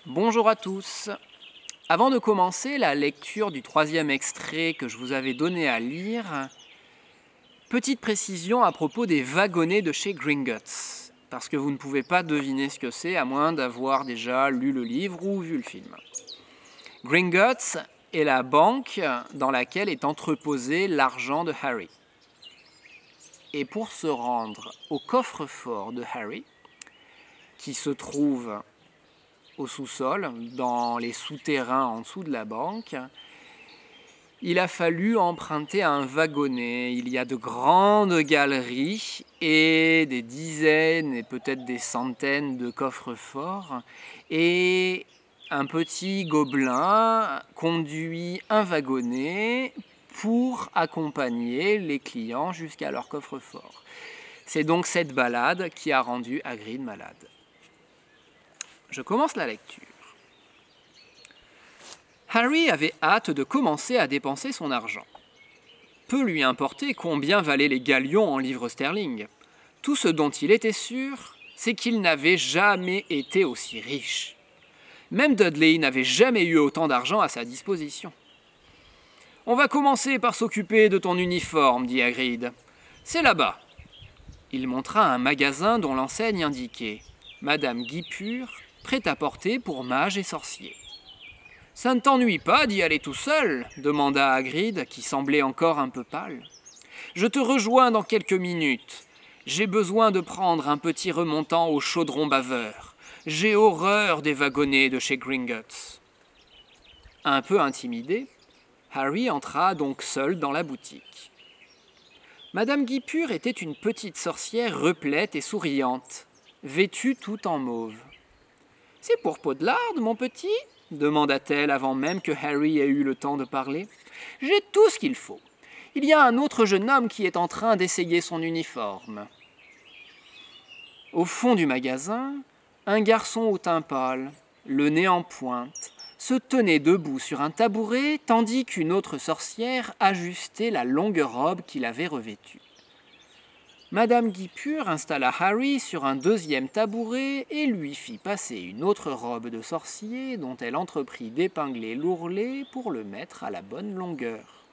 Bonjour à tous. Avant de commencer la lecture du troisième extrait que je vous avais donné à lire, petite précision à propos des wagonnets de chez Gringotts, parce que vous ne pouvez pas deviner ce que c'est à moins d'avoir déjà lu le livre ou vu le film. Gringotts est la banque dans laquelle est entreposé l'argent de Harry. Et pour se rendre au coffre-fort de Harry, qui se trouve au sous-sol, dans les souterrains en dessous de la banque, il a fallu emprunter un wagonnet. Il y a de grandes galeries et des dizaines et peut-être des centaines de coffres-forts. Et un petit gobelin conduit un wagonnet pour accompagner les clients jusqu'à leur coffre-fort. C'est donc cette balade qui a rendu Hagrid malade. Je commence la lecture. Harry avait hâte de commencer à dépenser son argent. Peu lui importait combien valaient les galions en livres sterling. Tout ce dont il était sûr, c'est qu'il n'avait jamais été aussi riche. Même Dudley n'avait jamais eu autant d'argent à sa disposition. « On va commencer par s'occuper de ton uniforme, dit Hagrid. C'est là-bas. » Il montra un magasin dont l'enseigne indiquait « Madame Guipure, prêt-à-porter pour mages et sorciers. »« Ça ne t'ennuie pas d'y aller tout seul ?» demanda Hagrid, qui semblait encore un peu pâle. « Je te rejoins dans quelques minutes. J'ai besoin de prendre un petit remontant au chaudron baveur. J'ai horreur des wagonnets de chez Gringotts. » Un peu intimidé, Harry entra donc seul dans la boutique. Madame Guipure était une petite sorcière replète et souriante, vêtue tout en mauve. « C'est pour Poudlard, mon petit ?» demanda-t-elle avant même que Harry ait eu le temps de parler. « J'ai tout ce qu'il faut. Il y a un autre jeune homme qui est en train d'essayer son uniforme. » Au fond du magasin, un garçon au teint pâle, le nez en pointe, se tenait debout sur un tabouret tandis qu'une autre sorcière ajustait la longue robe qu'il avait revêtue. Madame Guipure installa Harry sur un deuxième tabouret et lui fit passer une autre robe de sorcier dont elle entreprit d'épingler l'ourlet pour le mettre à la bonne longueur.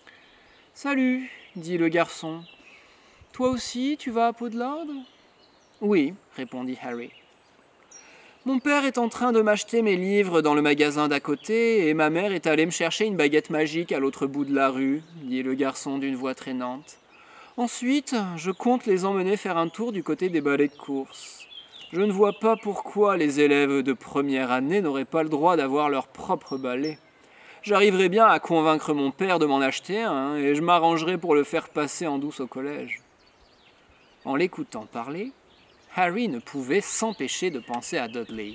« Salut, dit le garçon. Toi aussi, tu vas à Poudlard ? » « Oui, répondit Harry. « Mon père est en train de m'acheter mes livres dans le magasin d'à côté et ma mère est allée me chercher une baguette magique à l'autre bout de la rue, dit le garçon d'une voix traînante. Ensuite, je compte les emmener faire un tour du côté des balais de course. Je ne vois pas pourquoi les élèves de première année n'auraient pas le droit d'avoir leur propre balai. J'arriverai bien à convaincre mon père de m'en acheter un et je m'arrangerai pour le faire passer en douce au collège. » En l'écoutant parler, Harry ne pouvait s'empêcher de penser à Dudley.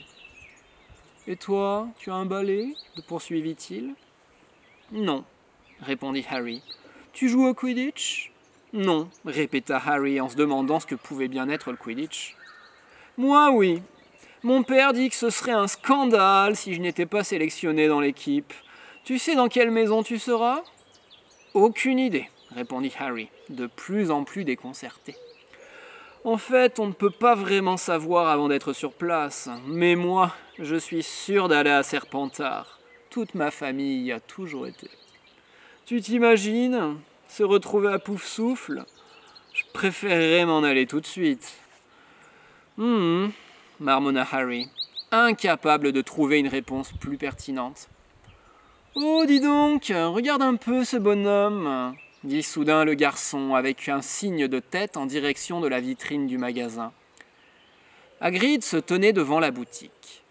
« Et toi, tu as un balai ?» poursuivit-il. « Non, répondit Harry. « Tu joues au Quidditch ?»« Non, répéta Harry en se demandant ce que pouvait bien être le Quidditch. « Moi, oui. Mon père dit que ce serait un scandale si je n'étais pas sélectionné dans l'équipe. Tu sais dans quelle maison tu seras ?»« Aucune idée, répondit Harry, de plus en plus déconcerté. En fait, on ne peut pas vraiment savoir avant d'être sur place. Mais moi, je suis sûr d'aller à Serpentard. Toute ma famille y a toujours été. Tu t'imagines, se retrouver à Poufsouffle ? Je préférerais m'en aller tout de suite. » Marmonna Harry, incapable de trouver une réponse plus pertinente. « Oh, dis donc, regarde un peu ce bonhomme !» dit soudain le garçon avec un signe de tête en direction de la vitrine du magasin. Hagrid se tenait devant la boutique.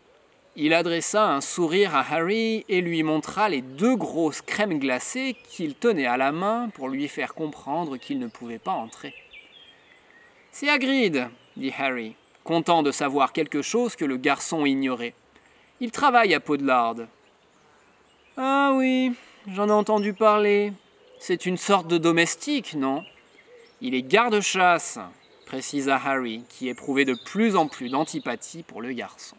Il adressa un sourire à Harry et lui montra les 2 grosses crèmes glacées qu'il tenait à la main pour lui faire comprendre qu'il ne pouvait pas entrer. « C'est Hagrid, » dit Harry, content de savoir quelque chose que le garçon ignorait. « Il travaille à Poudlard. »« Ah oui, j'en ai entendu parler. C'est une sorte de domestique, non ? » ?»« Il est garde-chasse, précisa Harry, qui éprouvait de plus en plus d'antipathie pour le garçon.